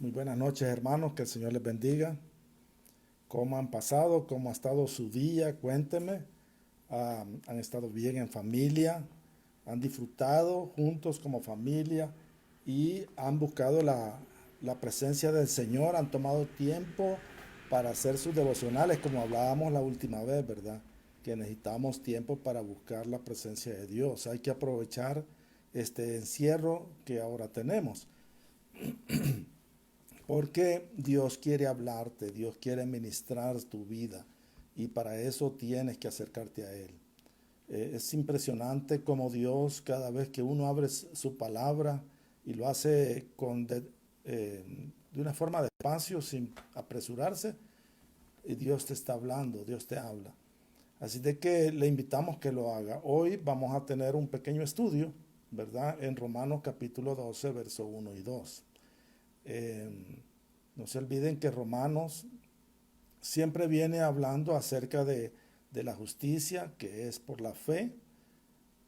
Muy buenas noches, hermanos, que el Señor les bendiga. ¿Cómo han pasado? ¿Cómo ha estado su día? Cuéntenme. ¿Han estado bien en familia? ¿Han disfrutado juntos como familia? ¿Y han buscado la presencia del Señor? ¿Han tomado tiempo para hacer sus devocionales, como hablábamos la última vez, verdad? Que necesitamos tiempo para buscar la presencia de Dios. Hay que aprovechar este encierro que ahora tenemos. Porque Dios quiere hablarte, Dios quiere ministrar tu vida y para eso tienes que acercarte a Él. Es impresionante como Dios, cada vez que uno abre su palabra y lo hace de una forma despacio, sin apresurarse, y Dios te está hablando, Dios te habla. Así de que le invitamos que lo haga. Hoy vamos a tener un pequeño estudio, ¿verdad? En Romanos capítulo 12, verso 1 y 2. Eh, no se olviden que Romanos siempre viene hablando acerca de la justicia, que es por la fe,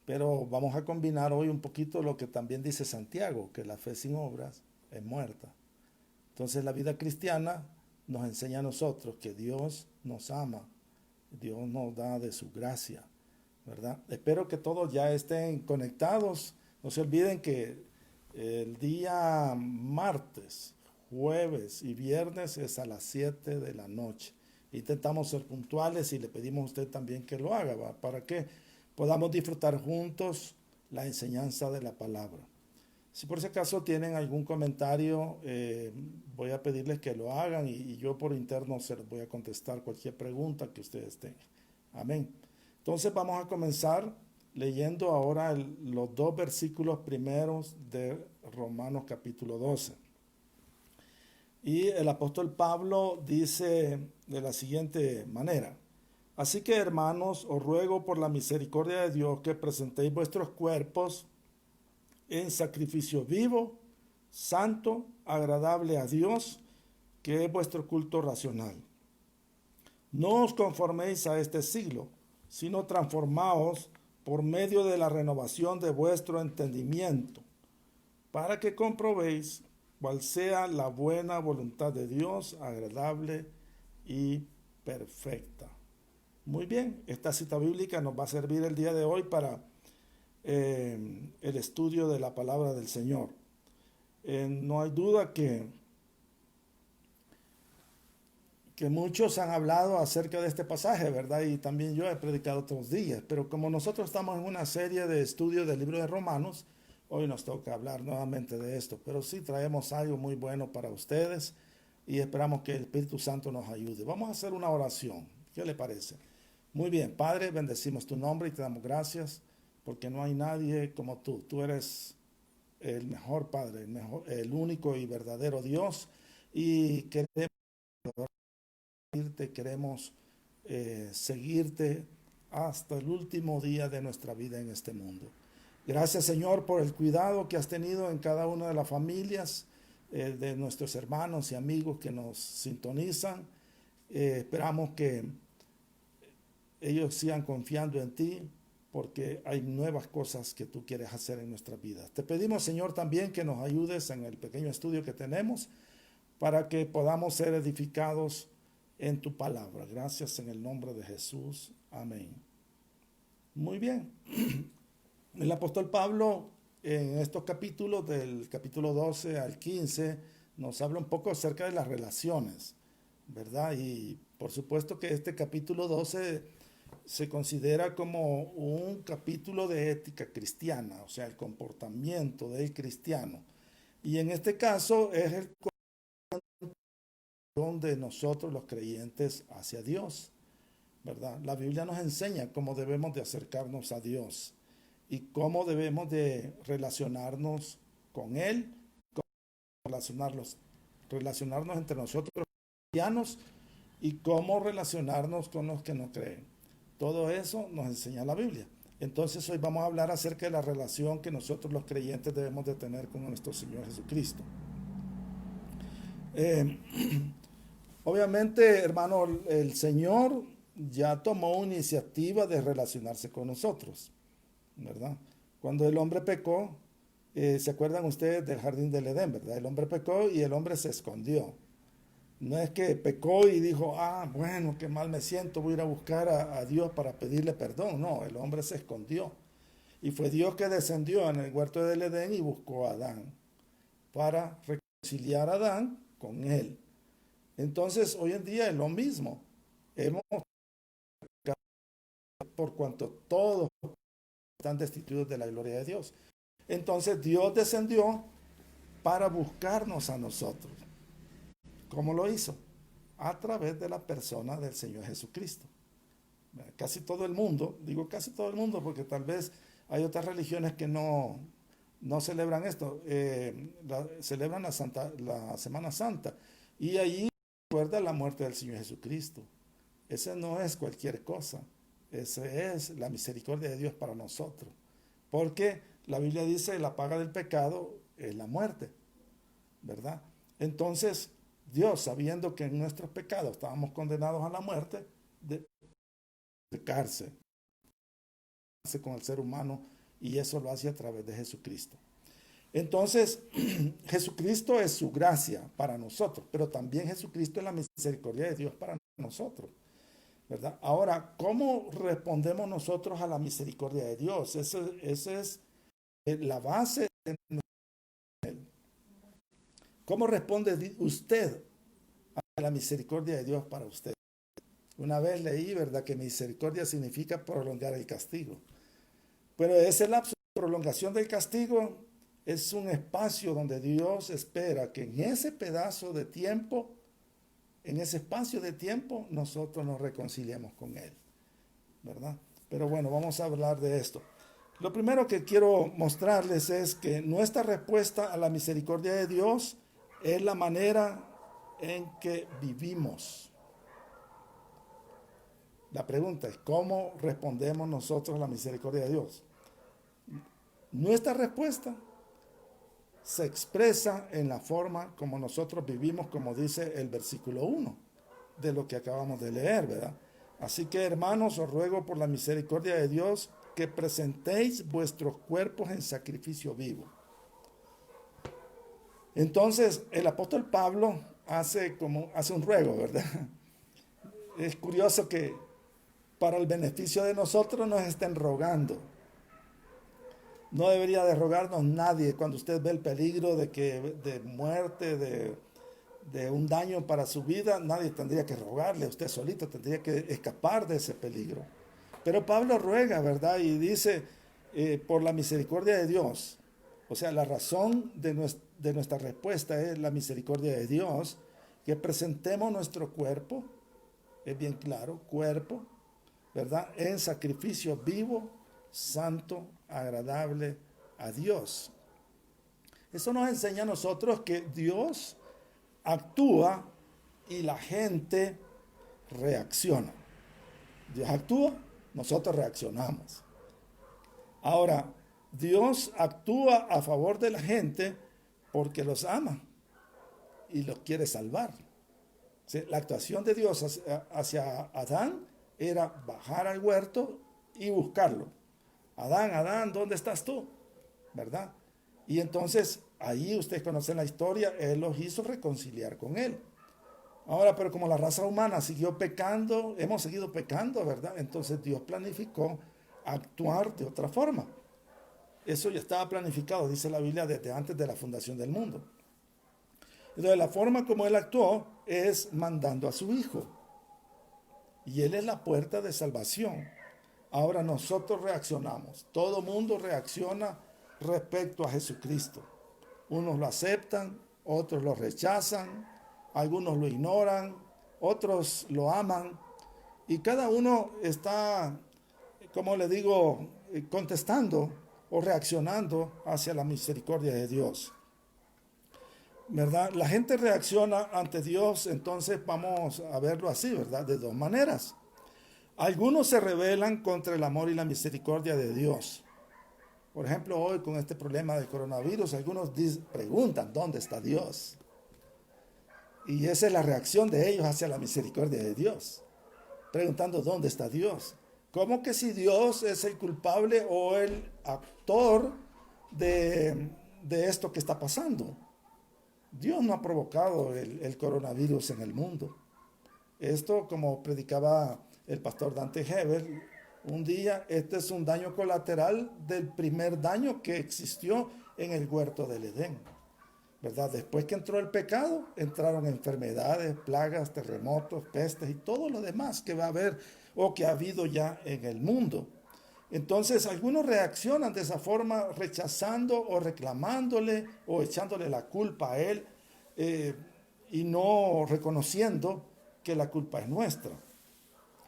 pero vamos a combinar hoy un poquito lo que también dice Santiago, que la fe sin obras es muerta. Entonces la vida cristiana nos enseña a nosotros que Dios nos ama, Dios nos da de su gracia, ¿verdad? Espero que todos ya estén conectados. No se olviden que el día martes, jueves y viernes es a las 7 de la noche. Intentamos ser puntuales y le pedimos a usted también que lo haga, ¿va? Para que podamos disfrutar juntos la enseñanza de la palabra. Si por si acaso tienen algún comentario, voy a pedirles que lo hagan y yo por interno se los voy a contestar cualquier pregunta que ustedes tengan. Amén. Entonces vamos a comenzar leyendo ahora los dos versículos primeros de Romanos capítulo 12. Y el apóstol Pablo dice de la siguiente manera: así que, hermanos, os ruego por la misericordia de Dios que presentéis vuestros cuerpos en sacrificio vivo, santo, agradable a Dios, que es vuestro culto racional. No os conforméis a este siglo, sino transformaos por medio de la renovación de vuestro entendimiento, para que comprobéis cuál sea la buena voluntad de Dios, agradable y perfecta. Muy bien, esta cita bíblica nos va a servir el día de hoy para el estudio de la palabra del Señor. No hay duda que muchos han hablado acerca de este pasaje, ¿verdad? Y también yo he predicado otros días, pero como nosotros estamos en una serie de estudios del libro de Romanos, hoy nos toca hablar nuevamente de esto, pero sí traemos algo muy bueno para ustedes y esperamos que el Espíritu Santo nos ayude. Vamos a hacer una oración, ¿qué le parece? Muy bien, Padre, bendecimos tu nombre y te damos gracias porque no hay nadie como tú. Tú eres el mejor Padre, el único y verdadero Dios y queremos queremos seguirte hasta el último día de nuestra vida en este mundo. Gracias, Señor, por el cuidado que has tenido en cada una de las familias de nuestros hermanos y amigos que nos sintonizan. Esperamos que ellos sigan confiando en ti porque hay nuevas cosas que tú quieres hacer en nuestras vidas. Te pedimos, Señor, también que nos ayudes en el pequeño estudio que tenemos para que podamos ser edificados en tu palabra. Gracias en el nombre de Jesús. Amén. Muy bien. El apóstol Pablo en estos capítulos, del capítulo 12 al 15, nos habla un poco acerca de las relaciones, ¿verdad? Y por supuesto que este capítulo 12 se considera como un capítulo de ética cristiana, o sea, el comportamiento del cristiano. Y en este caso es el de nosotros los creyentes hacia Dios, ¿verdad? La Biblia nos enseña cómo debemos de acercarnos a Dios y cómo debemos de relacionarnos con Él, cómo relacionarnos entre nosotros los cristianos y cómo relacionarnos con los que no creen. Todo eso nos enseña la Biblia. Entonces hoy vamos a hablar acerca de la relación que nosotros los creyentes debemos de tener con nuestro Señor Jesucristo. Eh, Obviamente, hermano, el Señor ya tomó iniciativa de relacionarse con nosotros, ¿verdad? Cuando el hombre pecó, ¿Se acuerdan ustedes del jardín del Edén, verdad? El hombre pecó y el hombre se escondió. No es que pecó y dijo, bueno, qué mal me siento, voy a ir a buscar a Dios para pedirle perdón. No, el hombre se escondió. Y fue Dios que descendió en el huerto del Edén y buscó a Adán para reconciliar a Adán con él. Entonces, hoy en día es lo mismo. Hemos, por cuanto todos están destituidos de la gloria de Dios. Entonces, Dios descendió para buscarnos a nosotros. ¿Cómo lo hizo? A través de la persona del Señor Jesucristo. Casi todo el mundo, digo casi todo el mundo porque tal vez hay otras religiones que no celebran esto, celebran la Semana Santa y allí recuerda la muerte del Señor Jesucristo. Ese no es cualquier cosa, esa es la misericordia de Dios para nosotros, porque la Biblia dice la paga del pecado es la muerte, ¿verdad? Entonces Dios, sabiendo que en nuestros pecados estábamos condenados a la muerte, de cárcel con el ser humano, y eso lo hace a través de Jesucristo. Entonces, Jesucristo es su gracia para nosotros, pero también Jesucristo es la misericordia de Dios para nosotros, ¿verdad? Ahora, ¿cómo respondemos nosotros a la misericordia de Dios? Esa es la base de él. ¿Cómo responde usted a la misericordia de Dios para usted? Una vez leí, ¿verdad?, que misericordia significa prolongar el castigo. Pero ese lapso de prolongación del castigo es un espacio donde Dios espera que en ese pedazo de tiempo, en ese espacio de tiempo, nosotros nos reconciliemos con Él, ¿verdad? Pero bueno, vamos a hablar de esto. Lo primero que quiero mostrarles es que nuestra respuesta a la misericordia de Dios es la manera en que vivimos. La pregunta es, ¿cómo respondemos nosotros a la misericordia de Dios? Nuestra respuesta se expresa en la forma como nosotros vivimos, como dice el versículo 1 de lo que acabamos de leer, ¿verdad? Así que, hermanos, os ruego por la misericordia de Dios que presentéis vuestros cuerpos en sacrificio vivo. Entonces, el apóstol Pablo hace un ruego, ¿verdad? Es curioso que para el beneficio de nosotros nos estén rogando. No debería de rogarnos nadie cuando usted ve el peligro de muerte, de un daño para su vida. Nadie tendría que rogarle, usted solito tendría que escapar de ese peligro. Pero Pablo ruega, ¿verdad? Y dice, por la misericordia de Dios. O sea, la razón de nuestra respuesta es la misericordia de Dios, que presentemos nuestro cuerpo, es bien claro, cuerpo, ¿verdad?, en sacrificio vivo, santo, agradable a Dios. Eso nos enseña a nosotros que Dios actúa y la gente reacciona. Dios actúa, nosotros reaccionamos. Ahora, Dios actúa a favor de la gente porque los ama y los quiere salvar. ¿Sí? La actuación de Dios hacia Adán era bajar al huerto y buscarlo. Adán, Adán, ¿dónde estás tú? ¿Verdad? Y entonces, ahí ustedes conocen la historia, Él los hizo reconciliar con Él. Ahora, pero como la raza humana siguió pecando, hemos seguido pecando, ¿verdad? Entonces Dios planificó actuar de otra forma. Eso ya estaba planificado, dice la Biblia, desde antes de la fundación del mundo. Entonces, la forma como Él actuó es mandando a su Hijo. Y Él es la puerta de salvación. Ahora nosotros reaccionamos. Todo mundo reacciona respecto a Jesucristo. Unos lo aceptan, otros lo rechazan, algunos lo ignoran, otros lo aman. Y cada uno está, como le digo, contestando o reaccionando hacia la misericordia de Dios, ¿verdad? La gente reacciona ante Dios, entonces vamos a verlo así, ¿verdad? De dos maneras. Algunos se rebelan contra el amor y la misericordia de Dios. Por ejemplo, hoy con este problema del coronavirus, algunos preguntan, ¿dónde está Dios? Y esa es la reacción de ellos hacia la misericordia de Dios, preguntando, ¿dónde está Dios? ¿Cómo que si Dios es el culpable o el actor de de esto que está pasando. Dios no ha provocado el coronavirus en el mundo. Esto, como predicaba el pastor Dante Hebel, un día, este es un daño colateral del primer daño que existió en el huerto del Edén, ¿verdad? Después que entró el pecado, entraron enfermedades, plagas, terremotos, pestes y todo lo demás que va a haber o que ha habido ya en el mundo. Entonces, algunos reaccionan de esa forma, rechazando o reclamándole o echándole la culpa a él, y no reconociendo que la culpa es nuestra.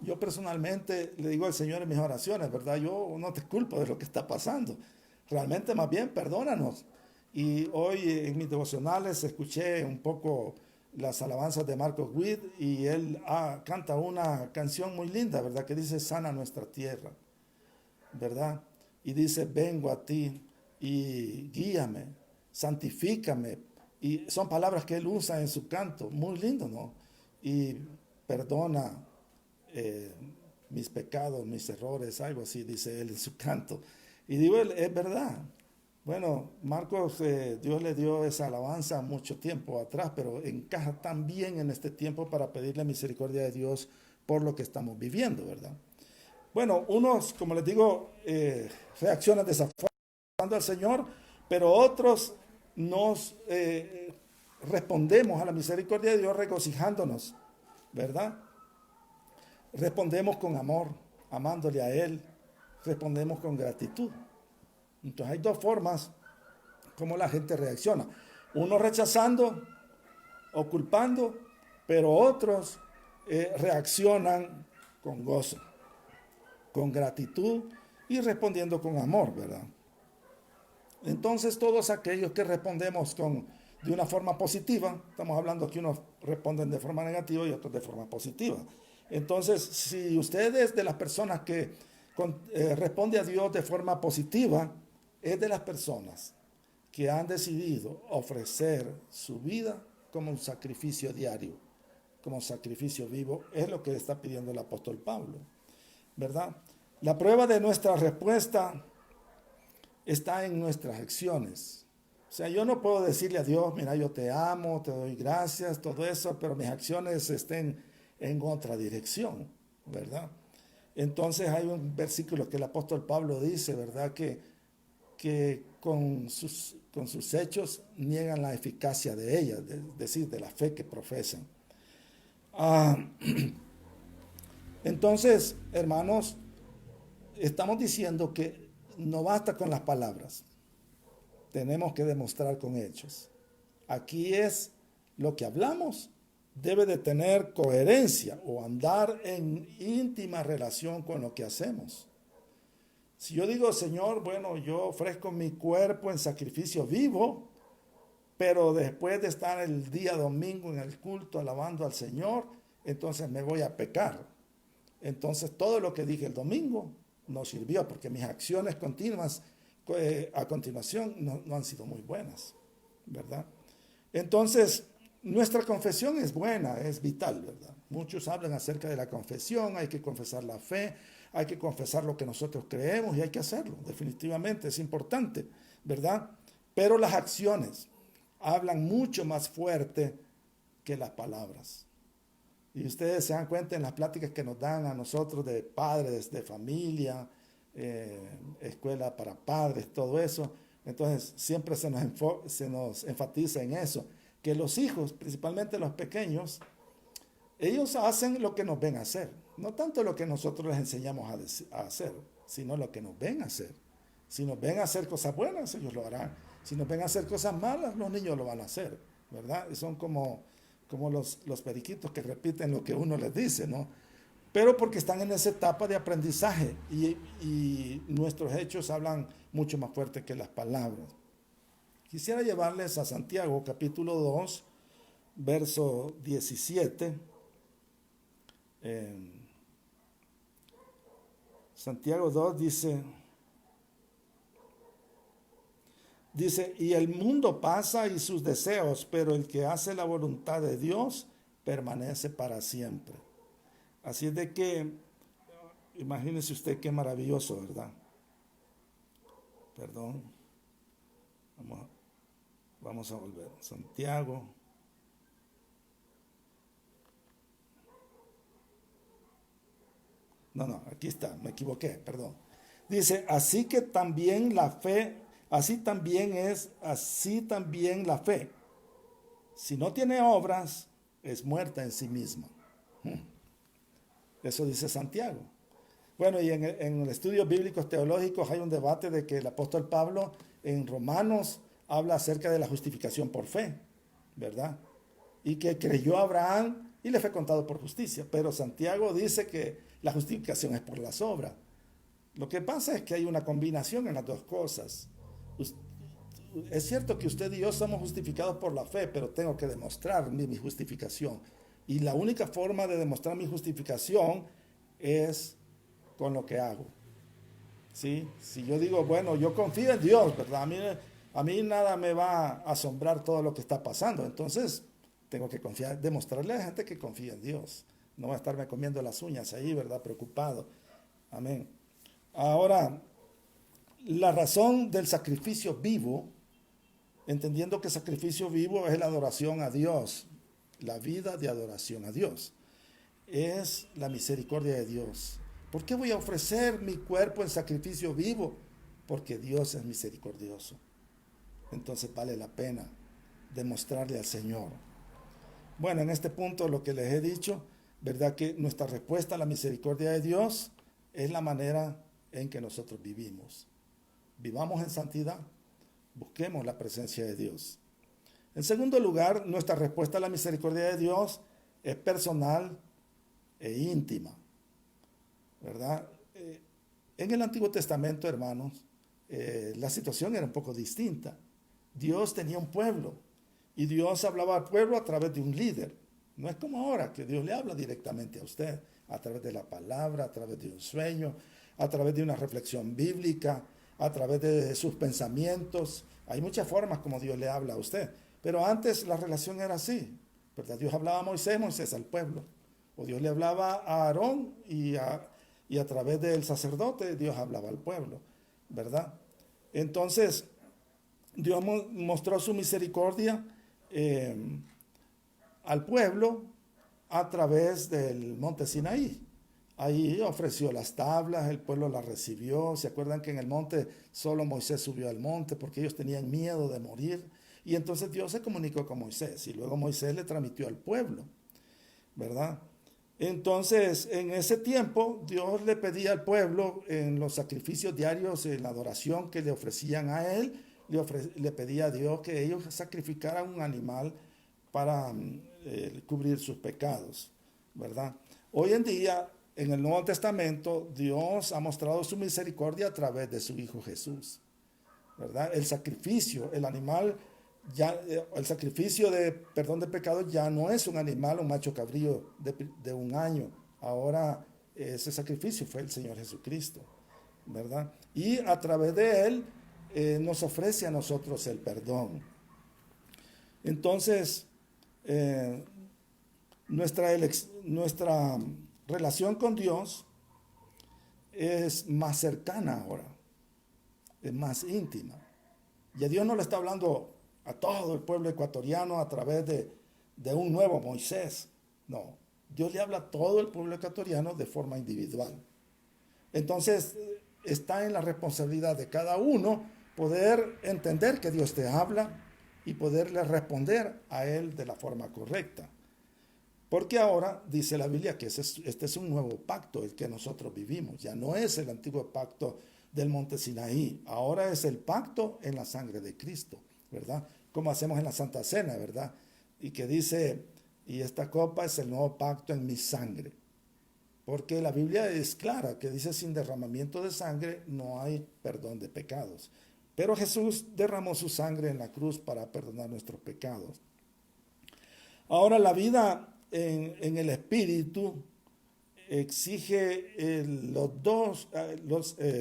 Yo personalmente le digo al Señor en mis oraciones, ¿verdad? Yo no te culpo de lo que está pasando. Realmente, más bien, perdónanos. Y hoy en mis devocionales escuché un poco las alabanzas de Marcos Witt y él canta una canción muy linda, ¿verdad? Que dice, sana nuestra tierra, ¿verdad? Y dice, vengo a ti y guíame, santifícame. Y son palabras que él usa en su canto, muy lindo, ¿no? Y perdona eh, mis pecados, mis errores, algo así, dice él en su canto. Y digo, es verdad. Bueno, Marcos, Dios le dio esa alabanza mucho tiempo atrás, pero encaja tan bien en este tiempo para pedirle misericordia de Dios por lo que estamos viviendo, ¿verdad? Bueno, unos, como les digo, reaccionan desafiando al Señor, pero otros nos respondemos a la misericordia de Dios regocijándonos, ¿verdad? Respondemos con amor, amándole a Él, respondemos con gratitud. Entonces hay dos formas como la gente reacciona. Unos rechazando o culpando, pero otros reaccionan con gozo, con gratitud y respondiendo con amor, ¿verdad? Entonces todos aquellos que respondemos de una forma positiva, estamos hablando que unos responden de forma negativa y otros de forma positiva. Entonces, si usted es de las personas que responde a Dios de forma positiva, es de las personas que han decidido ofrecer su vida como un sacrificio diario, como un sacrificio vivo, es lo que está pidiendo el apóstol Pablo, ¿verdad? La prueba de nuestra respuesta está en nuestras acciones. O sea, yo no puedo decirle a Dios, mira, yo te amo, te doy gracias, todo eso, pero mis acciones estén en otra dirección, ¿verdad? Entonces hay un versículo que el apóstol Pablo dice, ¿verdad? Que con sus hechos niegan la eficacia de ella, es decir, de la fe que profesan. Ah, entonces, hermanos, estamos diciendo que no basta con las palabras, tenemos que demostrar con hechos. Aquí es lo que hablamos, debe de tener coherencia o andar en íntima relación con lo que hacemos. Si yo digo, Señor, bueno, yo ofrezco mi cuerpo en sacrificio vivo, pero después de estar el día domingo en el culto alabando al Señor, entonces me voy a pecar. Entonces todo lo que dije el domingo no sirvió porque mis acciones continuas a continuación no han sido muy buenas, ¿verdad? Entonces, nuestra confesión es buena, es vital, ¿verdad? Muchos hablan acerca de la confesión, hay que confesar la fe, hay que confesar lo que nosotros creemos y hay que hacerlo, definitivamente, es importante, ¿verdad? Pero las acciones hablan mucho más fuerte que las palabras. Y ustedes se dan cuenta en las pláticas que nos dan a nosotros de padres, de familia, escuela para padres, todo eso. Entonces siempre se nos enfatiza en eso, que los hijos, principalmente los pequeños, ellos hacen lo que nos ven hacer, no tanto lo que nosotros les enseñamos a hacer, sino lo que nos ven hacer. Si nos ven hacer cosas buenas, ellos lo harán. Si nos ven hacer cosas malas, los niños lo van a hacer, ¿verdad? Y son como los periquitos que repiten lo que uno les dice, ¿no? Pero porque están en esa etapa de aprendizaje y nuestros hechos hablan mucho más fuerte que las palabras. Quisiera llevarles a Santiago capítulo 2, verso 17. Santiago 2 dice, y el mundo pasa y sus deseos, pero el que hace la voluntad de Dios permanece para siempre. Así es de que, imagínese usted qué maravilloso, ¿verdad? Perdón. Vamos a volver. Santiago. No, aquí está, me equivoqué, perdón. Dice, así también la fe si no tiene obras, es muerta en sí misma. Eso dice Santiago. Bueno, y en estudios bíblicos teológicos hay un debate de que el apóstol Pablo en Romanos habla acerca de la justificación por fe, ¿verdad? Y que creyó a Abraham y le fue contado por justicia. Pero Santiago dice que la justificación es por las obras. Lo que pasa es que hay una combinación en las dos cosas. Es cierto que usted y yo somos justificados por la fe, pero tengo que demostrar mi justificación. Y la única forma de demostrar mi justificación es con lo que hago. ¿Sí? Si yo digo, bueno, yo confío en Dios, ¿verdad? A mí nada me va a asombrar todo lo que está pasando. Entonces, tengo que confiar, demostrarle a la gente que confía en Dios. No va a estarme comiendo las uñas ahí, ¿verdad? Preocupado. Amén. Ahora, la razón del sacrificio vivo, entendiendo que sacrificio vivo es la adoración a Dios, la vida de adoración a Dios, es la misericordia de Dios. ¿Por qué voy a ofrecer mi cuerpo en sacrificio vivo? Porque Dios es misericordioso. Entonces vale la pena demostrarle al Señor. Bueno, en este punto lo que les he dicho, ¿verdad? Que nuestra respuesta a la misericordia de Dios es la manera en que nosotros vivimos. Vivamos en santidad, busquemos la presencia de Dios. En segundo lugar, nuestra respuesta a la misericordia de Dios es personal e íntima, ¿verdad? En el Antiguo Testamento, hermanos, la situación era un poco distinta. Dios tenía un pueblo y Dios hablaba al pueblo a través de un líder. No es como ahora que Dios le habla directamente a usted, a través de la palabra, a través de un sueño, a través de una reflexión bíblica, a través de sus pensamientos. Hay muchas formas como Dios le habla a usted. Pero antes la relación era así, ¿verdad? Dios hablaba a Moisés, Moisés al pueblo. O Dios le hablaba a Aarón y a través del sacerdote Dios hablaba al pueblo, ¿verdad? Entonces, Dios mostró su misericordia al pueblo a través del monte Sinaí. Ahí ofreció las tablas, el pueblo las recibió. ¿Se acuerdan que en el monte solo Moisés subió al monte porque ellos tenían miedo de morir? Y entonces Dios se comunicó con Moisés y luego Moisés le transmitió al pueblo, ¿verdad? Entonces, en ese tiempo, Dios le pedía al pueblo en los sacrificios diarios, en la adoración que le ofrecían a él, le pedía a Dios que ellos sacrificaran un animal para cubrir sus pecados, ¿verdad? Hoy en día, en el Nuevo Testamento, Dios ha mostrado su misericordia a través de su Hijo Jesús, ¿verdad? El sacrificio, el animal, el sacrificio de perdón de pecados ya no es un animal, un macho cabrío de un año. Ahora ese sacrificio fue el Señor Jesucristo, ¿verdad? Y a través de él nos ofrece a nosotros el perdón. Entonces, nuestra relación con Dios es más cercana ahora, es más íntima. Y a Dios no le está hablando a todo el pueblo ecuatoriano a través de un nuevo Moisés. No, Dios le habla a todo el pueblo ecuatoriano de forma individual. Entonces, está en la responsabilidad de cada uno poder entender que Dios te habla y poderle responder a él de la forma correcta. Porque ahora dice la Biblia que este es un nuevo pacto, el que nosotros vivimos. Ya no es el antiguo pacto del monte Sinaí. Ahora es el pacto en la sangre de Cristo, ¿verdad? Como hacemos en la Santa Cena, ¿verdad? Y que dice, y esta copa es el nuevo pacto en mi sangre. Porque la Biblia es clara, que dice, sin derramamiento de sangre no hay perdón de pecados. Pero Jesús derramó su sangre en la cruz para perdonar nuestros pecados. Ahora la vida en el Espíritu exige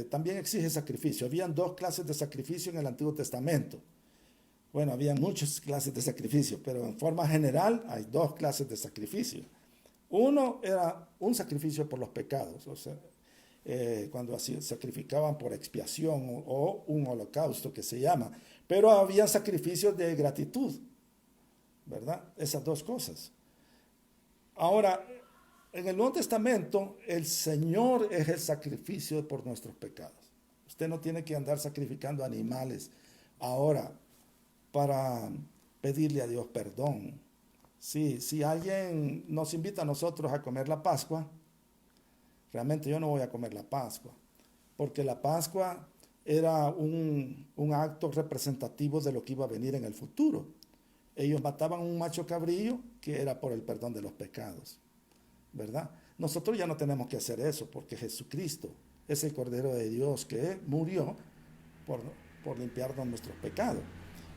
también exige sacrificio. Habían dos clases de sacrificio en el Antiguo Testamento. Bueno, había muchas clases de sacrificio, pero en forma general hay dos clases de sacrificio. Uno era un sacrificio por los pecados, o sea, cuando así sacrificaban por expiación o un holocausto que se llama. Pero había sacrificios de gratitud, ¿verdad? Esas dos cosas. Ahora, en el Nuevo Testamento, el Señor es el sacrificio por nuestros pecados. Usted no tiene que andar sacrificando animales ahora para pedirle a Dios perdón. Sí, si alguien nos invita a nosotros a comer la Pascua, realmente yo no voy a comer la Pascua, porque la Pascua era un acto representativo de lo que iba a venir en el futuro. Ellos mataban un macho cabrillo que era por el perdón de los pecados, ¿verdad? Nosotros ya no tenemos que hacer eso, porque Jesucristo es el Cordero de Dios que murió por limpiarnos nuestros pecados.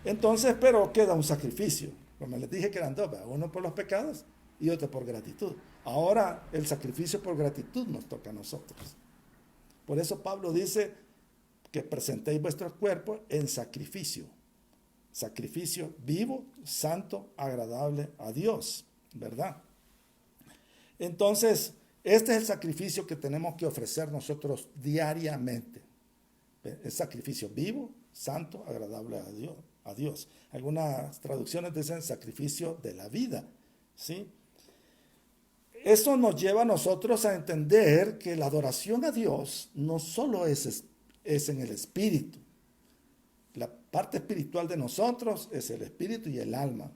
Entonces, pero queda un sacrificio. Como les dije que eran dos, uno por los pecados y otro por gratitud. Ahora el sacrificio por gratitud nos toca a nosotros. Por eso Pablo dice que presentéis vuestros cuerpos en sacrificio. Sacrificio vivo, santo, agradable a Dios, ¿verdad? Entonces, este es el sacrificio que tenemos que ofrecer nosotros diariamente. El sacrificio vivo, santo, agradable a Dios. Algunas traducciones dicen sacrificio de la vida, ¿sí? Eso nos lleva a nosotros a entender que la adoración a Dios no solo es en el espíritu. La parte espiritual de nosotros es el espíritu y el alma,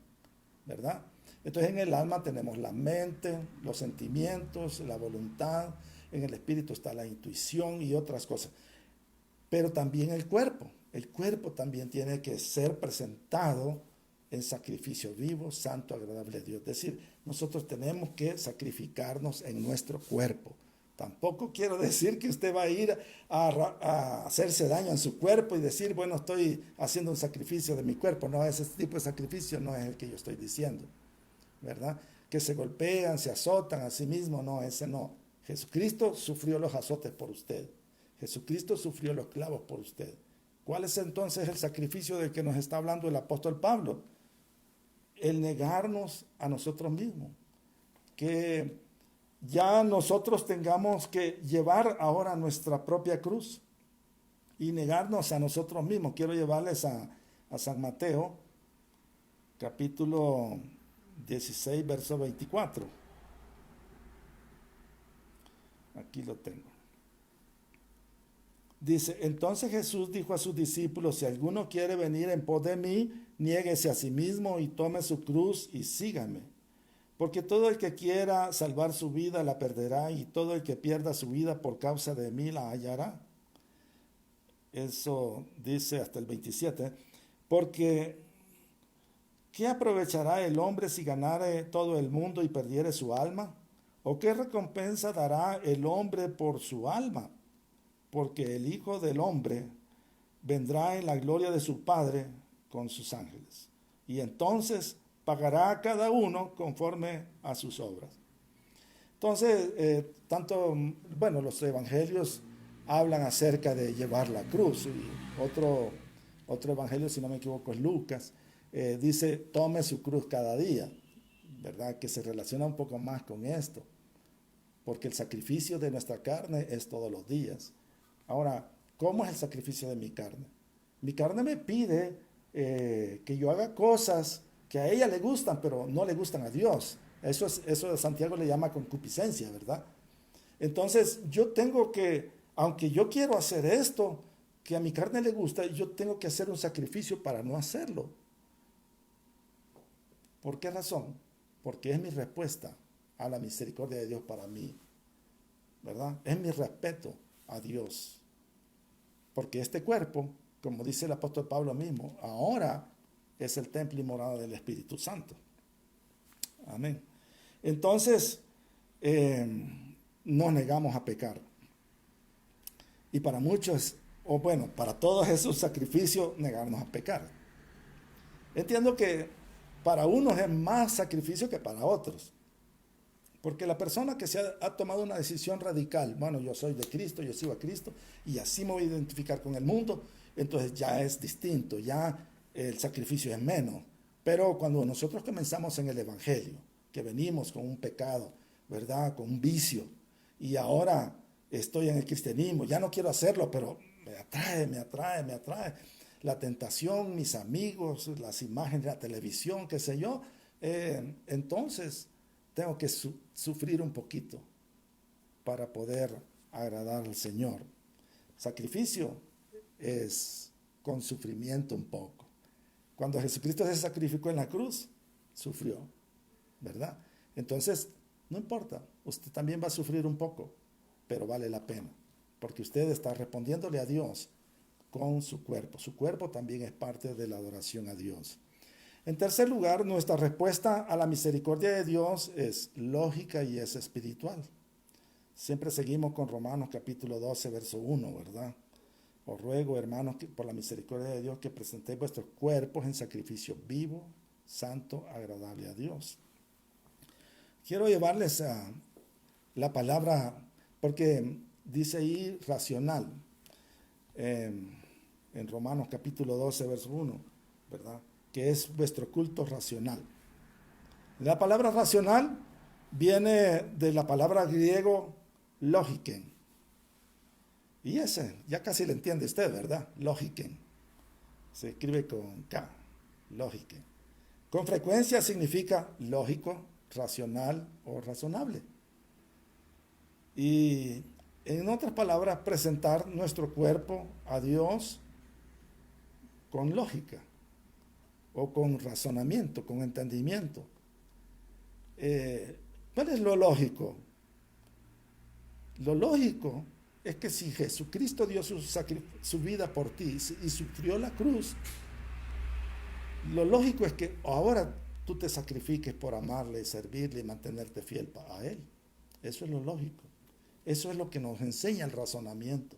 ¿verdad? Entonces en el alma tenemos la mente, los sentimientos, la voluntad. En el espíritu está la intuición y otras cosas. Pero también el cuerpo. El cuerpo también tiene que ser presentado en sacrificio vivo, santo, agradable a Dios. Es decir, nosotros tenemos que sacrificarnos en nuestro cuerpo. Tampoco quiero decir que usted va a ir a hacerse daño en su cuerpo y decir, bueno, estoy haciendo un sacrificio de mi cuerpo. No, ese tipo de sacrificio no es el que yo estoy diciendo, ¿verdad? Que se golpean, se azotan a sí mismos. No, ese no. Jesucristo sufrió los azotes por usted. Jesucristo sufrió los clavos por usted. ¿Cuál es entonces el sacrificio del que nos está hablando el apóstol Pablo? El negarnos a nosotros mismos. Que ya nosotros tengamos que llevar ahora nuestra propia cruz y negarnos a nosotros mismos. Quiero llevarles a San Mateo, capítulo 16, verso 24. Aquí lo tengo. Dice, entonces Jesús dijo a sus discípulos, si alguno quiere venir en pos de mí, niéguese a sí mismo y tome su cruz y sígame. Porque todo el que quiera salvar su vida la perderá, y todo el que pierda su vida por causa de mí la hallará. Eso dice hasta el 27. Porque, ¿qué aprovechará el hombre si ganare todo el mundo y perdiere su alma? ¿O qué recompensa dará el hombre por su alma? Porque el Hijo del Hombre vendrá en la gloria de su Padre con sus ángeles. Y entonces pagará a cada uno conforme a sus obras. Entonces, los evangelios hablan acerca de llevar la cruz. Y otro evangelio, si no me equivoco, es Lucas. Dice, tome su cruz cada día, ¿verdad? Que se relaciona un poco más con esto. Porque el sacrificio de nuestra carne es todos los días. Ahora, ¿cómo es el sacrificio de mi carne? Mi carne me pide que yo haga cosas que a ella le gustan, pero no le gustan a Dios. Eso Santiago le llama concupiscencia, ¿verdad? Entonces, yo tengo que, aunque yo quiero hacer esto, que a mi carne le gusta, yo tengo que hacer un sacrificio para no hacerlo. ¿Por qué razón? Porque es mi respuesta a la misericordia de Dios para mí, ¿verdad? Es mi respeto a Dios. Porque este cuerpo, como dice el apóstol Pablo mismo, ahora es el templo y morada del Espíritu Santo. Amén. Entonces, nos negamos a pecar. Y para muchos, para todos esos sacrificios, negarnos a pecar. Entiendo que para unos es más sacrificio que para otros. Porque la persona que ha tomado una decisión radical, bueno, yo soy de Cristo, yo sigo a Cristo, y así me voy a identificar con el mundo, entonces ya es distinto, ya el sacrificio es menos. Pero cuando nosotros comenzamos en el Evangelio, que venimos con un pecado, ¿verdad? Con un vicio, y ahora estoy en el cristianismo, ya no quiero hacerlo, pero me atrae. La tentación, mis amigos, las imágenes de la televisión, qué sé yo. Entonces tengo que sufrir un poquito para poder agradar al Señor. Sacrificio es con sufrimiento un poco. Cuando Jesucristo se sacrificó en la cruz, sufrió, ¿verdad? Entonces, no importa, usted también va a sufrir un poco, pero vale la pena, porque usted está respondiéndole a Dios con su cuerpo. Su cuerpo también es parte de la adoración a Dios. En tercer lugar, nuestra respuesta a la misericordia de Dios es lógica y es espiritual. Siempre seguimos con Romanos capítulo 12, verso 1, ¿verdad? Os ruego, hermanos, que por la misericordia de Dios, que presentéis vuestros cuerpos en sacrificio vivo, santo, agradable a Dios. Quiero llevarles a la palabra, porque dice ahí racional, en Romanos capítulo 12, verso 1, ¿verdad? Que es vuestro culto racional. La palabra racional viene de la palabra griego lógiken. Y ese, ya casi le entiende usted, ¿verdad? Lógiken. Se escribe con K, lógiken. Con frecuencia significa lógico, racional o razonable. Y en otras palabras, presentar nuestro cuerpo a Dios con lógica o con razonamiento, con entendimiento. ¿Cuál es lo lógico? Lo lógico es que si Jesucristo dio su vida por ti y sufrió la cruz, lo lógico es que ahora tú te sacrifiques por amarle, servirle y mantenerte fiel a Él. Eso es lo lógico. Eso es lo que nos enseña el razonamiento.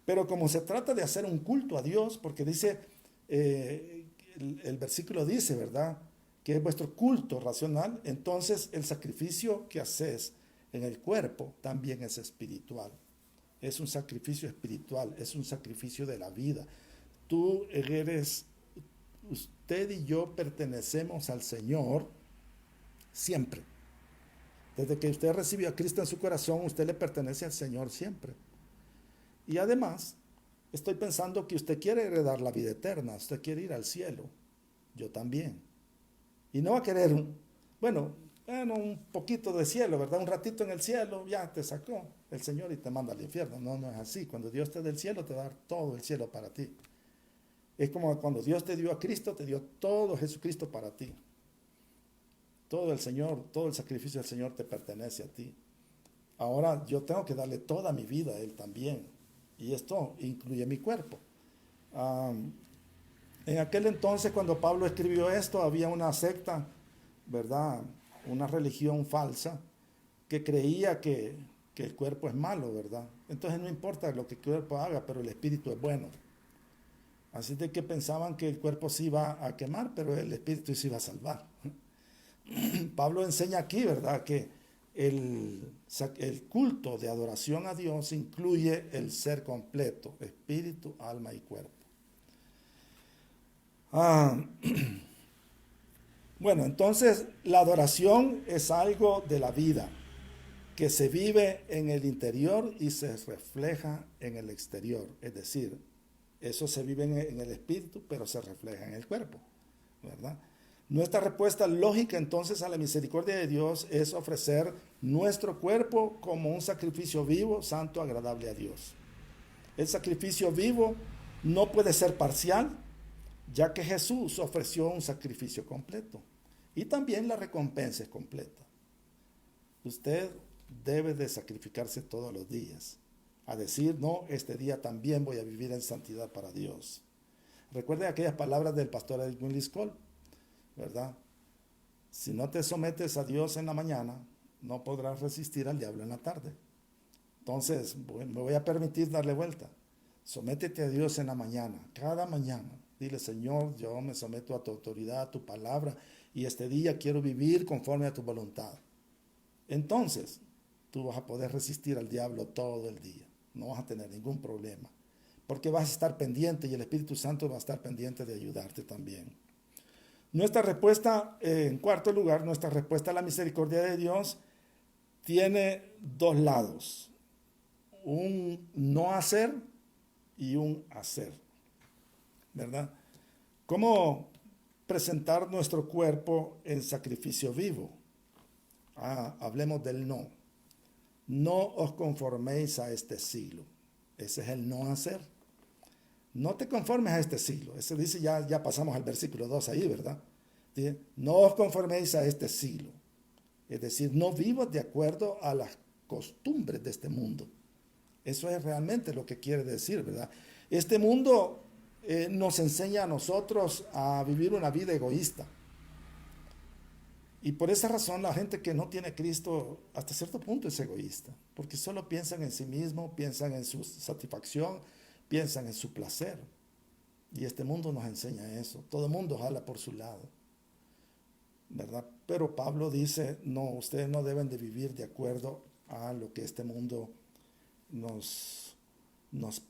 Pero como se trata de hacer un culto a Dios, porque dice, el versículo dice, ¿verdad?, que es vuestro culto racional, entonces el sacrificio que haces en el cuerpo también es espiritual. Es un sacrificio espiritual, es un sacrificio de la vida. Usted y yo pertenecemos al Señor siempre. Desde que usted recibió a Cristo en su corazón, usted le pertenece al Señor siempre. Y además, estoy pensando que usted quiere heredar la vida eterna, usted quiere ir al cielo. Yo también. Y no va a querer, un poquito de cielo, ¿verdad? Un ratito en el cielo, ya te sacó el Señor y te manda al infierno. No, no es así. Cuando Dios te dé el cielo, te va a dar todo el cielo para ti. Es como cuando Dios te dio a Cristo, te dio todo Jesucristo para ti. Todo el Señor, todo el sacrificio del Señor te pertenece a ti. Ahora yo tengo que darle toda mi vida a Él también. Y esto incluye mi cuerpo. En aquel entonces, cuando Pablo escribió esto, había una secta, ¿verdad?, una religión falsa que creía que el cuerpo es malo, ¿verdad? Entonces no importa lo que el cuerpo haga, pero el espíritu es bueno. Así de que pensaban que el cuerpo se iba a quemar, pero el espíritu se iba a salvar. Pablo enseña aquí, ¿verdad?, que el culto de adoración a Dios incluye el ser completo, espíritu, alma y cuerpo. Bueno, entonces la adoración es algo de la vida que se vive en el interior y se refleja en el exterior. Es decir, eso se vive en el espíritu, pero se refleja en el cuerpo, ¿verdad? Nuestra respuesta lógica entonces a la misericordia de Dios es ofrecer nuestro cuerpo como un sacrificio vivo, santo, agradable a Dios. El sacrificio vivo no puede ser parcial, ya que Jesús ofreció un sacrificio completo. Y también la recompensa es completa. Usted debe de sacrificarse todos los días, a decir, no, este día también voy a vivir en santidad para Dios. Recuerde aquellas palabras del pastor Edwin Lee Cole, ¿verdad? Si no te sometes a Dios en la mañana, no podrás resistir al diablo en la tarde. Entonces, me voy a permitir darle vuelta. Sométete a Dios en la mañana, cada mañana. Dile, Señor, yo me someto a tu autoridad, a tu palabra, y este día quiero vivir conforme a tu voluntad. Entonces, tú vas a poder resistir al diablo todo el día. No vas a tener ningún problema, porque vas a estar pendiente y el Espíritu Santo va a estar pendiente de ayudarte también. Nuestra respuesta, en cuarto lugar, nuestra respuesta a la misericordia de Dios tiene dos lados. un no hacer y un hacer, ¿verdad? ¿Cómo presentar nuestro cuerpo en sacrificio vivo? Hablemos del no. No os conforméis a este siglo. Ese es el no hacer. No te conformes a este siglo. Ese dice, ya pasamos al versículo 2 ahí, ¿verdad? Dice, no os conforméis a este siglo. Es decir, no vivas de acuerdo a las costumbres de este mundo. Eso es realmente lo que quiere decir, ¿verdad? Este mundo nos enseña a nosotros a vivir una vida egoísta. Y por esa razón la gente que no tiene Cristo hasta cierto punto es egoísta, porque solo piensan en sí mismo, piensan en su satisfacción, piensan en su placer. Y este mundo nos enseña eso. Todo el mundo jala por su lado, ¿verdad? Pero Pablo dice, no, ustedes no deben de vivir de acuerdo a lo que este mundo nos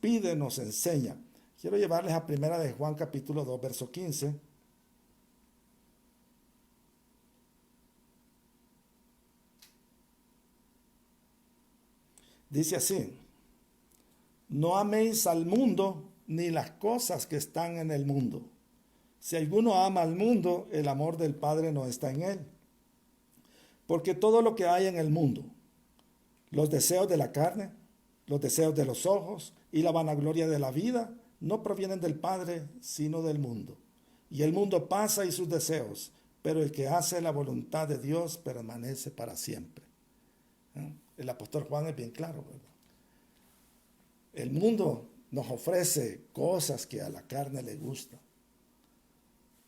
pide, nos enseña. Quiero llevarles a primera de Juan capítulo 2, verso 15. Dice así, no améis al mundo ni las cosas que están en el mundo. Si alguno ama al mundo, el amor del Padre no está en él. Porque todo lo que hay en el mundo, los deseos de la carne, los deseos de los ojos y la vanagloria de la vida, no provienen del Padre, sino del mundo. Y el mundo pasa y sus deseos, pero el que hace la voluntad de Dios permanece para siempre. El apóstol Juan es bien claro, ¿verdad? El mundo nos ofrece cosas que a la carne le gustan,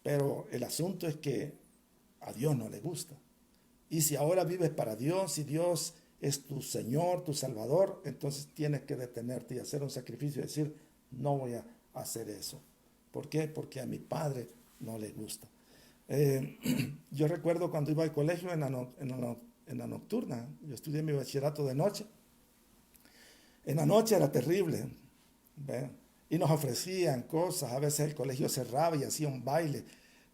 pero el asunto es que a Dios no le gusta. Y si ahora vives para Dios y Dios es tu Señor, tu Salvador, entonces tienes que detenerte y hacer un sacrificio y decir, no voy a hacer eso. ¿Por qué? Porque a mi Padre no le gusta. Yo recuerdo cuando iba al colegio en la nocturna, yo estudié mi bachillerato de noche. En la noche era terrible, ¿ve? Y nos ofrecían cosas, a veces el colegio cerraba y hacía un baile,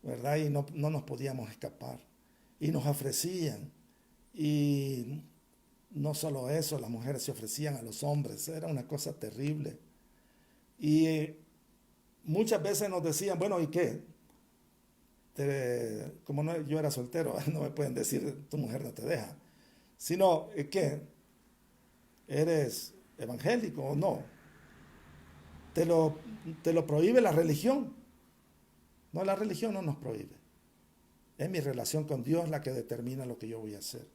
¿verdad? Y no nos podíamos escapar. Y nos ofrecían, y no solo eso, las mujeres se ofrecían a los hombres, era una cosa terrible. Y muchas veces nos decían, bueno, ¿y qué? Como yo era soltero, no me pueden decir, tu mujer no te deja. Sino, ¿qué? ¿Eres evangélico o no? Te lo prohíbe la religión. No, la religión no nos prohíbe. Es mi relación con Dios la que determina lo que yo voy a hacer.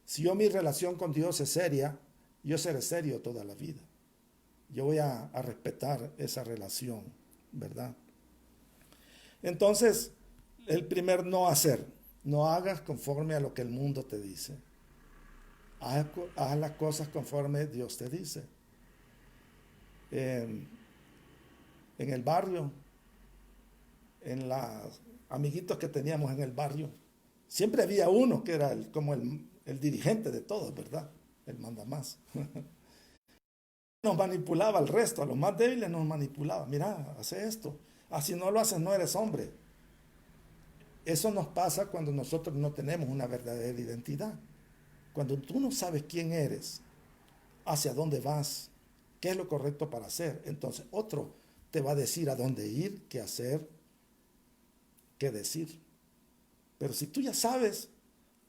Si mi relación con Dios es seria, yo seré serio toda la vida. Yo voy a respetar esa relación, ¿verdad? Entonces, el primer no hacer. No hagas conforme a lo que el mundo te dice. Haz las cosas conforme Dios te dice. En el barrio, en los amiguitos que teníamos en el barrio, siempre había uno que era como el dirigente de todos, ¿verdad? El mandamás. Nos manipulaba al resto, a los más débiles nos manipulaba. Mira, hace esto. Si no lo haces, no eres hombre. Eso nos pasa cuando nosotros no tenemos una verdadera identidad. Cuando tú no sabes quién eres, hacia dónde vas, qué es lo correcto para hacer, entonces otro te va a decir a dónde ir, qué hacer, qué decir. Pero si tú ya sabes,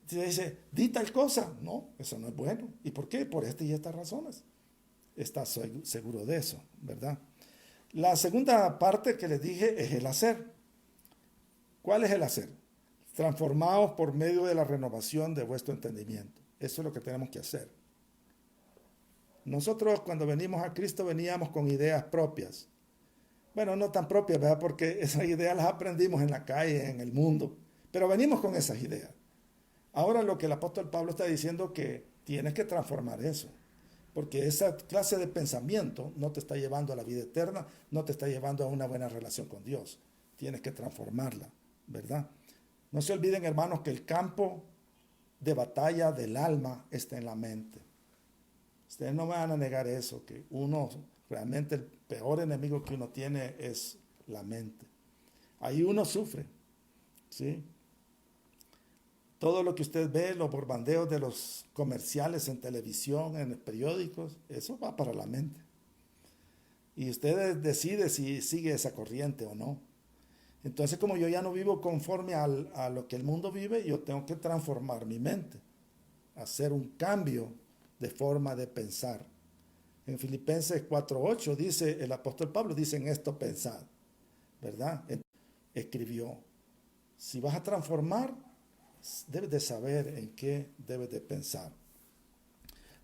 te dice, di tal cosa, no, eso no es bueno. ¿Y por qué? Por estas y estas razones. Estás seguro de eso, ¿verdad? La segunda parte que les dije es el hacer. ¿Cuál es el hacer? Transformados por medio de la renovación de vuestro entendimiento. Eso es lo que tenemos que hacer. Nosotros cuando venimos a Cristo veníamos con ideas propias. Bueno, no tan propias, ¿verdad? Porque esas ideas las aprendimos en la calle, en el mundo. Pero venimos con esas ideas. Ahora lo que el apóstol Pablo está diciendo que tienes que transformar eso. Porque esa clase de pensamiento no te está llevando a la vida eterna, no te está llevando a una buena relación con Dios. Tienes que transformarla, ¿verdad? No se olviden, hermanos, que el campo de batalla del alma está en la mente. Ustedes no van a negar eso, que realmente el peor enemigo que uno tiene es la mente. Ahí uno sufre, ¿sí? Todo lo que usted ve, los bombardeos de los comerciales en televisión, en periódicos, eso va para la mente. Y usted decide si sigue esa corriente o no. Entonces, como yo ya no vivo conforme a lo que el mundo vive, yo tengo que transformar mi mente, hacer un cambio de forma de pensar. En Filipenses 4:8 dice, el apóstol Pablo dice, en esto pensad, ¿verdad? Escribió, si vas a transformar, debes de saber en qué debes de pensar.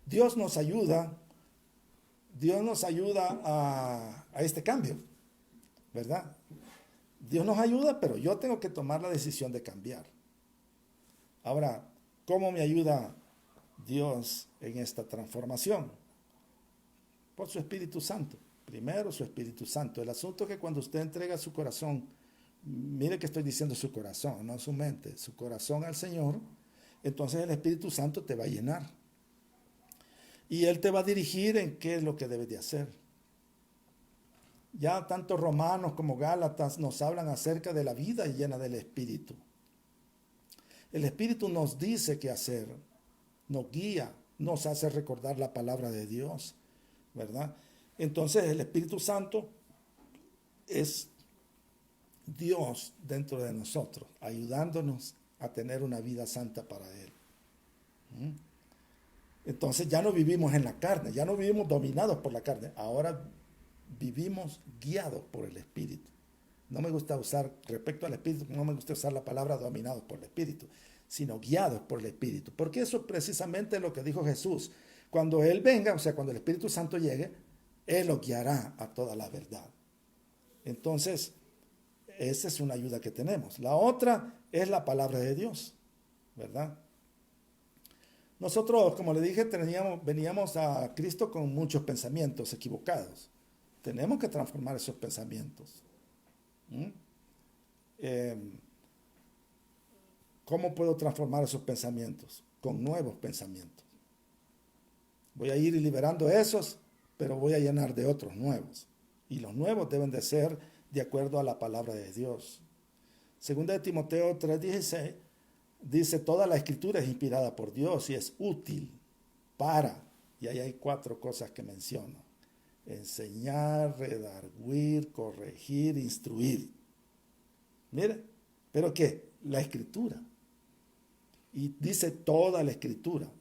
Dios nos ayuda a este cambio, ¿verdad? Dios nos ayuda, pero yo tengo que tomar la decisión de cambiar. Ahora, ¿cómo me ayuda Dios en esta transformación? Por su Espíritu Santo. Primero su Espíritu Santo. El asunto es que cuando usted entrega su corazón, mire que estoy diciendo su corazón, no su mente, su corazón al Señor, entonces el Espíritu Santo te va a llenar. Y Él te va a dirigir en qué es lo que debes de hacer. Ya tanto Romanos como Gálatas nos hablan acerca de la vida llena del Espíritu. El Espíritu nos dice qué hacer, nos guía, nos hace recordar la palabra de Dios, ¿verdad? Entonces el Espíritu Santo es Dios dentro de nosotros, ayudándonos a tener una vida santa para Él. Entonces ya no vivimos en la carne, ya no vivimos dominados por la carne, ahora vivimos guiados por el Espíritu. No me gusta usar, respecto al Espíritu, no me gusta usar la palabra dominados por el Espíritu, sino guiados por el Espíritu. Porque eso es precisamente lo que dijo Jesús. Cuando Él venga, o sea, cuando el Espíritu Santo llegue, Él lo guiará a toda la verdad. Entonces, esa es una ayuda que tenemos. La otra es la palabra de Dios, ¿verdad? Nosotros, como le dije, veníamos a Cristo con muchos pensamientos equivocados. Tenemos que transformar esos pensamientos. ¿Cómo puedo transformar esos pensamientos? Con nuevos pensamientos. Voy a ir liberando esos, pero voy a llenar de otros nuevos. Y los nuevos deben de ser de acuerdo a la palabra de Dios. Segunda de Timoteo 3:16 dice, toda la escritura es inspirada por Dios y es útil para, y ahí hay 4 cosas que menciono: enseñar, redarguir, corregir, instruir. Mire, ¿pero qué? La escritura. Y dice toda la escritura.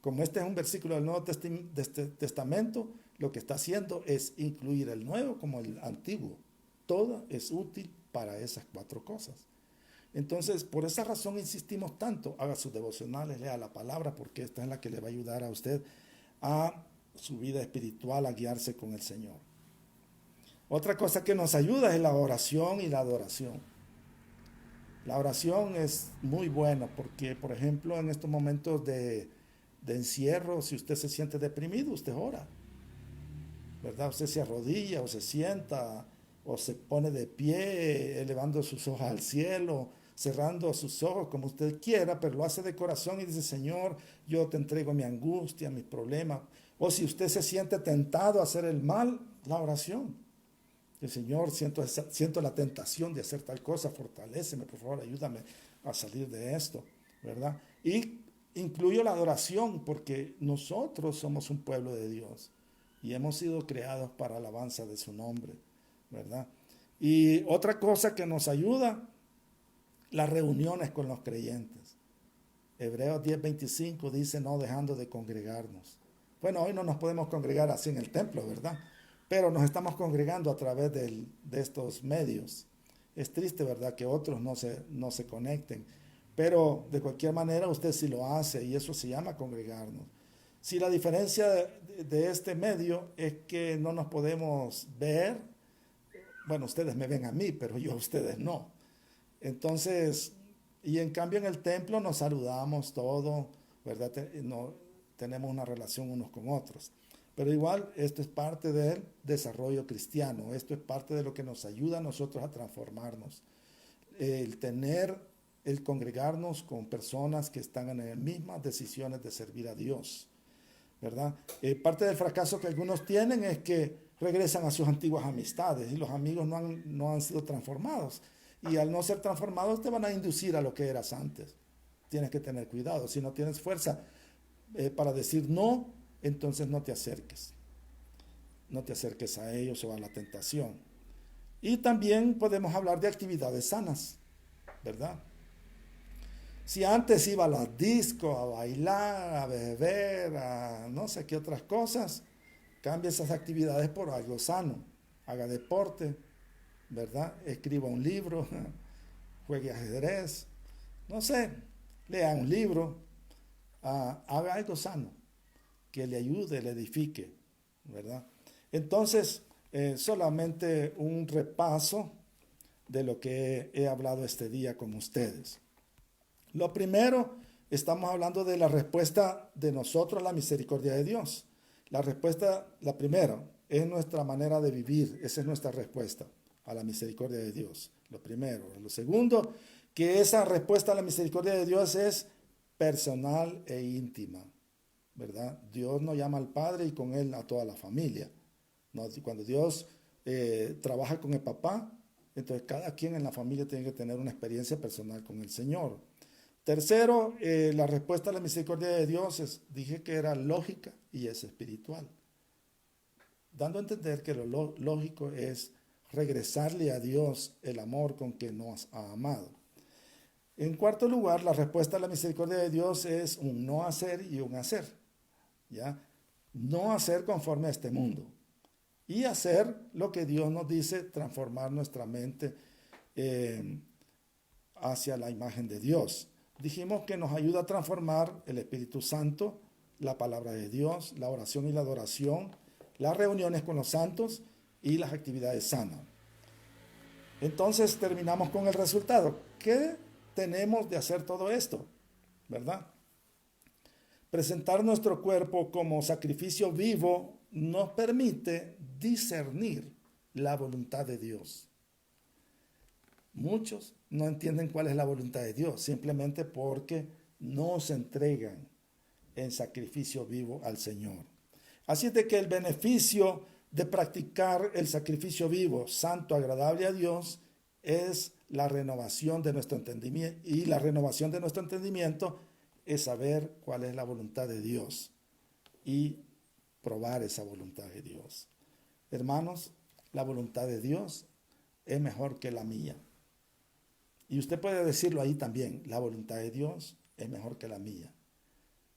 Como este es un versículo del Nuevo Testamento, lo que está haciendo es incluir el nuevo como el antiguo. Todo es útil para esas 4 cosas. Entonces, por esa razón insistimos tanto. Haga sus devocionales, lea la palabra, porque esta es la que le va a ayudar a usted a su vida espiritual, a guiarse con el Señor. Otra cosa que nos ayuda es la oración y la adoración. La oración es muy buena porque, por ejemplo, en estos momentos de encierro, si usted se siente deprimido, usted ora, ¿verdad? Usted se arrodilla o se sienta o se pone de pie, elevando sus ojos al cielo, cerrando sus ojos como usted quiera, pero lo hace de corazón y dice, Señor, yo te entrego mi angustia, mis problemas. O si usted se siente tentado a hacer el mal, la oración. El Señor, siento la tentación de hacer tal cosa, fortaléceme, por favor, ayúdame a salir de esto, ¿verdad? Y incluyo la adoración porque nosotros somos un pueblo de Dios y hemos sido creados para alabanza de su nombre, ¿verdad? Y otra cosa que nos ayuda, las reuniones con los creyentes. Hebreos 10:25 dice, no dejando de congregarnos. Bueno, hoy no nos podemos congregar así en el templo, ¿verdad? Pero nos estamos congregando a través de estos medios. Es triste, ¿verdad?, que otros no se conecten. Pero de cualquier manera usted sí lo hace y eso se llama congregarnos. Si la diferencia de este medio es que no nos podemos ver, bueno, ustedes me ven a mí, pero yo a ustedes no. Entonces, y en cambio en el templo nos saludamos todo, ¿verdad? Tenemos una relación unos con otros. Pero igual, esto es parte del desarrollo cristiano. Esto es parte de lo que nos ayuda a nosotros a transformarnos. El congregarnos con personas que están en las mismas decisiones de servir a Dios, ¿verdad? Parte del fracaso que algunos tienen es que regresan a sus antiguas amistades y los amigos no han sido transformados. Y al no ser transformados te van a inducir a lo que eras antes. tienes que tener cuidado. Si no tienes fuerza para decir no, entonces no te acerques. No te acerques a ellos o a la tentación. Y también podemos hablar de actividades sanas, ¿verdad? Si antes iba a las discos, a bailar, a beber, a no sé qué otras cosas, cambie esas actividades por algo sano. Haga deporte, ¿verdad? Escriba un libro, juegue ajedrez, no sé, lea un libro, haga algo sano, que le ayude, le edifique, ¿verdad? Entonces, solamente un repaso de lo que he hablado este día con ustedes. Lo primero, estamos hablando de la respuesta de nosotros a la misericordia de Dios. La respuesta, la primera, es nuestra manera de vivir. Esa es nuestra respuesta a la misericordia de Dios. Lo primero. Lo segundo, que esa respuesta a la misericordia de Dios es personal e íntima, ¿verdad? Dios no llama al Padre y con él a toda la familia. No, cuando Dios trabaja con el papá, entonces cada quien en la familia tiene que tener una experiencia personal con el Señor. Tercero, la respuesta a la misericordia de Dios dije que era lógica y es espiritual, dando a entender que lo lógico es regresarle a Dios el amor con que nos ha amado. En cuarto lugar, la respuesta a la misericordia de Dios es un no hacer y un hacer, ¿ya? No hacer conforme a este mundo y hacer lo que Dios nos dice, transformar nuestra mente hacia la imagen de Dios. Dijimos que nos ayuda a transformar el Espíritu Santo, la palabra de Dios, la oración y la adoración, las reuniones con los santos y las actividades sanas. Entonces terminamos con el resultado. ¿Qué tenemos de hacer todo esto? ¿Verdad? Presentar nuestro cuerpo como sacrificio vivo nos permite discernir la voluntad de Dios. Muchos no entienden cuál es la voluntad de Dios, simplemente porque no se entregan en sacrificio vivo al Señor. Así es de que el beneficio de practicar el sacrificio vivo, santo, agradable a Dios, es la renovación de nuestro entendimiento. Y la renovación de nuestro entendimiento es saber cuál es la voluntad de Dios y probar esa voluntad de Dios. Hermanos, la voluntad de Dios es mejor que la mía. Y usted puede decirlo ahí también, la voluntad de Dios es mejor que la mía.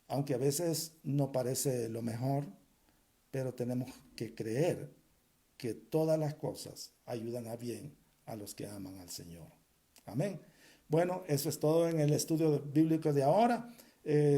Aunque a veces no parece lo mejor, pero tenemos que creer que todas las cosas ayudan a bien a los que aman al Señor. Amén. Bueno, eso es todo en el estudio bíblico de ahora.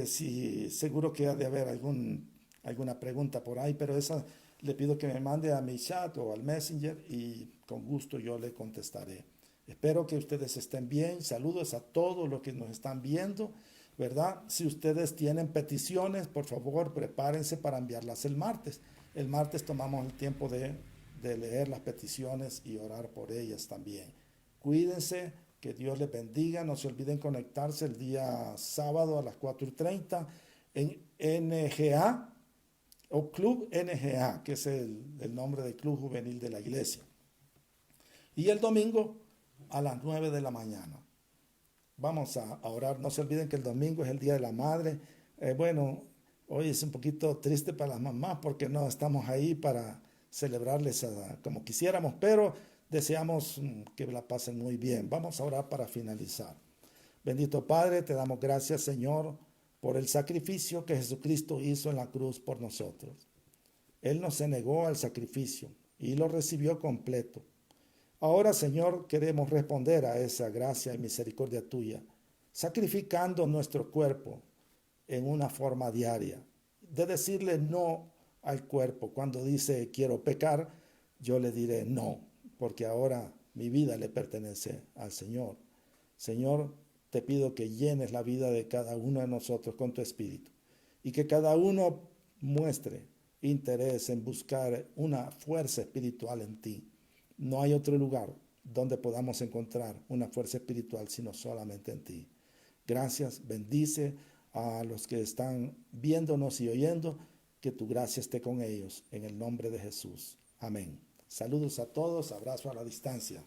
Seguro que ha de haber alguna pregunta por ahí, pero esa le pido que me mande a mi chat o al Messenger y con gusto yo le contestaré. Espero que ustedes estén bien. Saludos a todos los que nos están viendo, ¿verdad? Si ustedes tienen peticiones, por favor, prepárense para enviarlas el martes. El martes tomamos el tiempo de leer las peticiones y orar por ellas también. Cuídense, que Dios les bendiga. No se olviden conectarse el día sábado a las 4:30 en NGA o Club NGA, que es el nombre del Club Juvenil de la Iglesia. Y el domingo a las 9 de la mañana. Vamos a orar. No se olviden que el domingo es el Día de la Madre. Bueno, hoy es un poquito triste para las mamás porque no estamos ahí para celebrarles como quisiéramos, pero deseamos que la pasen muy bien. Vamos a orar para finalizar. Bendito Padre, te damos gracias, Señor, por el sacrificio que Jesucristo hizo en la cruz por nosotros. Él no se negó al sacrificio y lo recibió completo. Ahora, Señor, queremos responder a esa gracia y misericordia tuya, sacrificando nuestro cuerpo en una forma diaria, de decirle no al cuerpo. Cuando dice quiero pecar, yo le diré no, porque ahora mi vida le pertenece al Señor. Señor, te pido que llenes la vida de cada uno de nosotros con tu Espíritu y que cada uno muestre interés en buscar una fuerza espiritual en ti. No hay otro lugar donde podamos encontrar una fuerza espiritual sino solamente en ti. Gracias, bendice a los que están viéndonos y oyendo, que tu gracia esté con ellos en el nombre de Jesús. Amén. Saludos a todos, abrazo a la distancia.